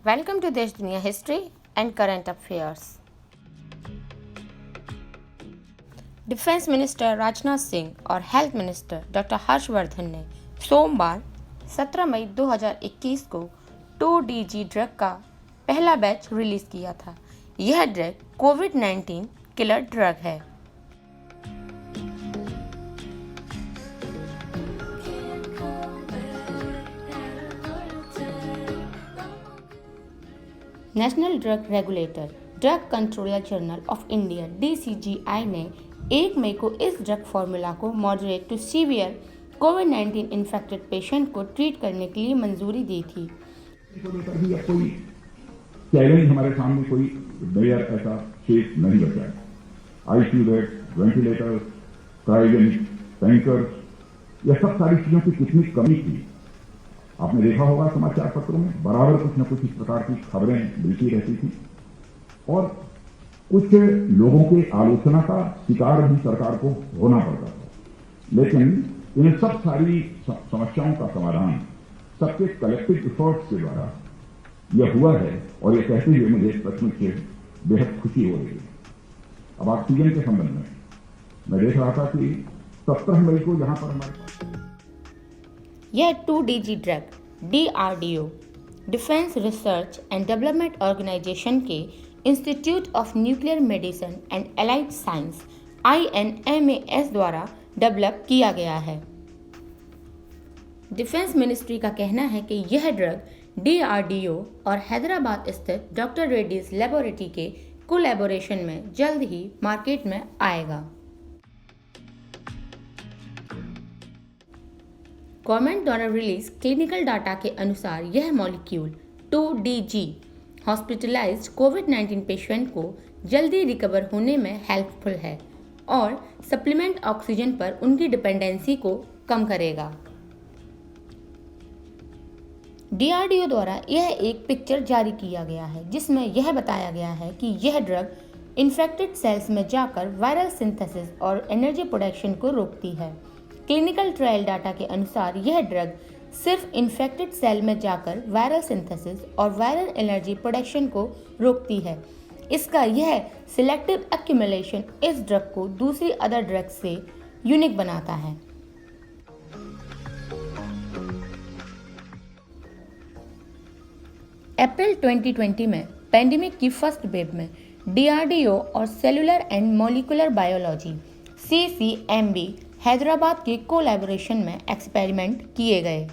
Welcome to Desh Duniya History and Current Affairs. Defence minister Rajnath Singh और health minister doctor Harshvardhan ने सोमवार 17 मई 2021 को 2DG drug का पहला बैच रिलीज किया था। यह ड्रग कोविड-19 किलर ड्रग है। National drug regulator drug controller general of India DCGI ने 1 मई को इस ड्रग फार्मूला को मॉडरेट टू सीवियर कोविड-19 इन्फेक्टेड पेशेंट को ट्रीट करने के लिए मंजूरी दी थी। कोई चैलेंज हमारे सामने कोई नया ऐसा शेष नहीं बचा है। ICU bed, ventilator, cryogenic tanker, यह सब सारी चीजों की कितनी कमी थी आपने देखा होगा समाचार पत्रों में बराबर कुछ न कुछ इस प्रकार की खबरें मिलती रहती थी और कुछ लोगों के आलोचना का शिकार भी सरकार को होना पड़ता था। लेकिन इन सब सारी समस्याओं का समाधान सबके कलेक्टिव एफर्ट्स के द्वारा यह हुआ है और यह कहते हुए मुझे सचमुच से बेहद खुशी हो रही है। अब ऑक्सीजन के संबंध में मैं देख रहा था कि 17 मई को यहां पर हमारे पास यह 2DG drug DRDO defence research and development organisation के institute of nuclear medicine and allied science INMAS द्वारा डेवलप किया गया है। डिफेंस मिनिस्ट्री का कहना है कि यह ड्रग DRDO और हैदराबाद स्थित डॉक्टर रेड्डीज लेबोरेटरी के कोलैबोरेशन में जल्द ही मार्केट में आएगा। गवर्नमेंट द्वारा रिलीज क्लिनिकल डाटा के अनुसार यह मॉलिक्यूल 2DG हॉस्पिटलाइज्ड कोविड-19 पेशेंट को जल्दी रिकवर होने में हेल्पफुल है और सप्लीमेंट ऑक्सीजन पर उनकी डिपेंडेंसी को कम करेगा। DRDO द्वारा यह एक पिक्चर जारी किया गया है जिसमें यह बताया गया है कि यह ड्रग इन्फेक्टेड सेल्स में जाकर वायरल सिंथेसिस और एनर्जी प्रोडक्शन को रोकती है। क्लिनिकल ट्रायल डाटा के अनुसार यह ड्रग सिर्फ इन्फेक्टेड सेल में जाकर वायरल सिंथेसिस और वायरल एनर्जी प्रोडक्शन को रोकती है। इसका यह सिलेक्टिव एक्यूमुलेशन इस ड्रग को दूसरी अदर ड्रग से यूनिक बनाता है। अप्रैल 2020 में पेंडेमिक की फर्स्ट वेव में DRDO और cellular and molecular biology CCMB Hyderabad के कोलैबोरेशन में एक्सपेरिमेंट किए गए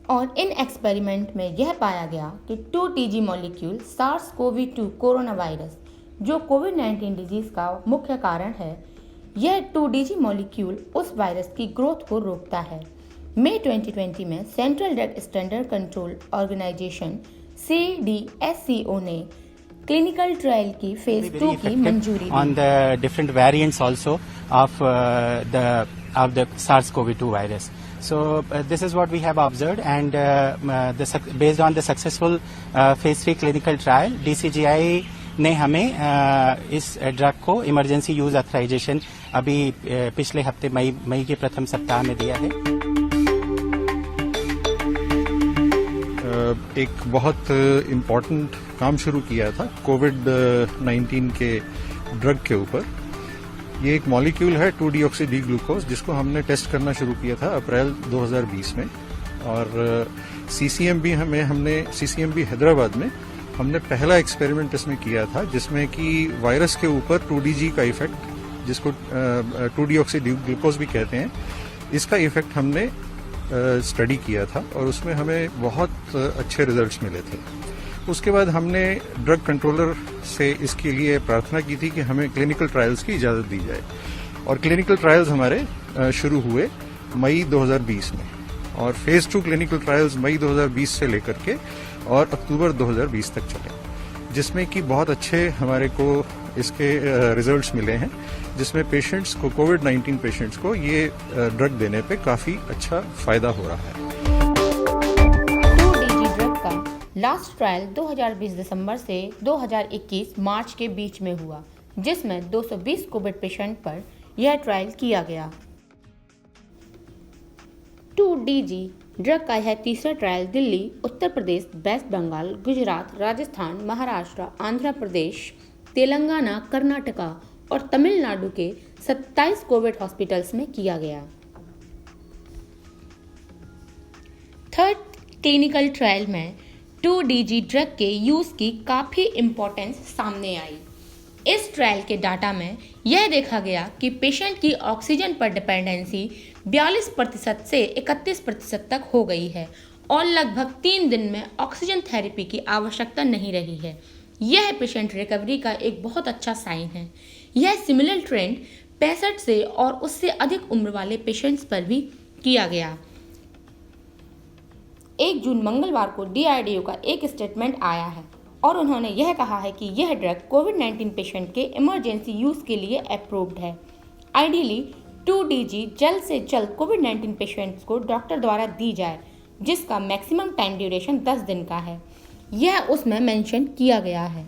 और इन एक्सपेरिमेंट में यह पाया गया कि 2DG molecule SARS-CoV-2 corona virus जो कोविड-19 डिजीज का मुख्य कारण है, यह 2DG मॉलिक्यूल उस वायरस की ग्रोथ को रोकता है। मई 2020 में central drug standard control organisation CDSCO ने क्लिनिकल ट्रायल की फेज 2 की मंजूरी दी। On the different variants also of the SARS-CoV-2 virus. So this is what we have observed, and based on the successful phase 3 clinical trial, DCGI ने हमें इस drug को emergency use authorisation अभी पिछले हफ्ते मई के प्रथम सप्ताह में दिया है। एक बहुत इम्पोर्टेंट काम शुरू किया था कोविड-19 के ड्रग के ऊपर। ये एक मॉलिक्यूल है 2-डीऑक्सी ग्लूकोज जिसको हमने टेस्ट करना शुरू किया था अप्रैल 2020 में और CCMB हैदराबाद में हमने पहला एक्सपेरिमेंट इसमें किया था जिसमें कि वायरस के ऊपर 2DG का इफेक्ट जिसको 2-डीऑक्सी ग्लूकोज भी कहते हैं, इसका इफेक्ट हमने स्टडी किया था और उसमें हमें बहुत अच्छे रिजल्ट्स मिले थे। उसके बाद हमने ड्रग कंट्रोलर से इसके लिए प्रार्थना की थी कि हमें क्लिनिकल ट्रायल्स की इजाज़त दी जाए और क्लिनिकल ट्रायल्स हमारे शुरू हुए मई 2020 में और फेज 2 क्लिनिकल ट्रायल्स मई 2020 से लेकर के और अक्टूबर 2020 तक चले, जिसमें कि बहुत अच्छे हमारे को इसके रिजल्ट्स मिले हैं, जिसमें पेशेंट्स को कोविड-19 पेशेंट्स को ये ड्रग देने पे काफ़ी अच्छा फायदा हो रहा है। 2DG ड्रग का लास्ट ट्रायल 2020 दिसंबर से 2021 मार्च के बीच में हुआ, जिसमें 220 कोविड पेशेंट पर यह ट्रायल किया गया। 2DG ड्रग का यह तीसरा ट्रायल दिल्ली, उत्तर प्रदेश, वेस्ट बंगाल, गुजरात, राजस्थान, महाराष्ट्र, आंध्र प्रदेश, तेलंगाना, कर्नाटका और तमिलनाडु के 27 कोविड हॉस्पिटल्स में किया गया। थर्ड क्लिनिकल ट्रायल में 2DG ड्रग के यूज़ की काफ़ी इम्पोर्टेंस सामने आई। इस ट्रायल के डाटा में यह देखा गया कि पेशेंट की ऑक्सीजन पर डिपेंडेंसी 42% से 31% तक हो गई है और लगभग 3 दिन में ऑक्सीजन थेरेपी की आवश्यकता नहीं रही है। यह पेशेंट रिकवरी का एक बहुत अच्छा साइन है। यह सिमिलर ट्रेंड 65 से और उससे अधिक उम्र वाले पेशेंट्स पर भी किया गया। 1 जून मंगलवार को DRDO का एक स्टेटमेंट आया है और उन्होंने यह कहा है कि यह ड्रग कोविड-19 पेशेंट के इमरजेंसी यूज़ के लिए अप्रूव्ड है। आइडियली 2DG जल्द से जल्द कोविड-19 पेशेंट्स को डॉक्टर द्वारा दी जाए, जिसका मैक्सिमम टाइम ड्यूरेशन 10 दिन का है। यह उसमें मेंशन किया गया है।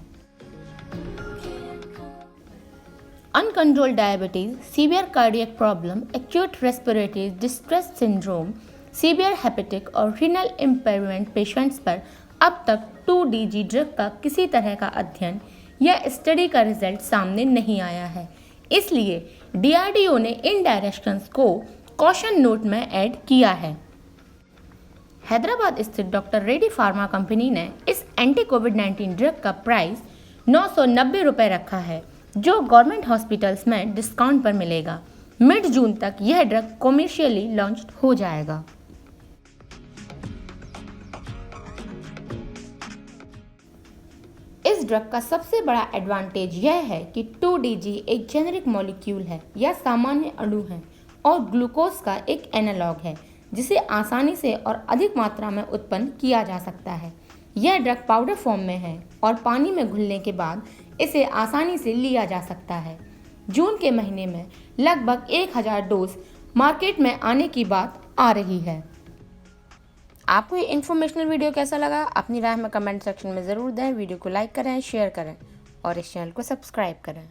Uncontrolled diabetes, severe cardiac problem, acute respiratory distress syndrome, severe hepatic और रीनल इम्पेयरमेंट पेशेंट्स पर अब तक 2DG ड्रग का किसी तरह का अध्ययन या स्टडी का रिजल्ट सामने नहीं आया है। इसलिए DRDO ने इन डायरेक्शंस को कॉशन नोट में ऐड किया है। हैदराबाद स्थित डॉक्टर रेड्डी फार्मा कंपनी ने इस एंटी कोविड-19 ड्रग का प्राइस 990 रुपये रखा है, जो गवर्नमेंट हॉस्पिटल्स में डिस्काउंट पर मिलेगा। मिड जून तक यह ड्रग कॉमर्शियली लॉन्च हो जाएगा। इस ड्रग का सबसे बड़ा एडवांटेज यह है कि 2DG एक जेनेरिक मॉलिक्यूल है या सामान्य अणु है और ग्लूकोज का एक एनालॉग है, जिसे आसानी से और अधिक मात्रा में उत्पन्न किया जा सकता है। यह ड्रग पाउडर फॉर्म में है और पानी में घुलने के बाद इसे आसानी से लिया जा सकता है। जून के महीने में लगभग 1000 डोज मार्केट में आने की बात आ रही है। आपको ये इन्फॉर्मेशनल वीडियो कैसा लगा? अपनी राय में कमेंट सेक्शन में ज़रूर दें। वीडियो को लाइक करें, शेयर करें और इस चैनल को सब्सक्राइब करें।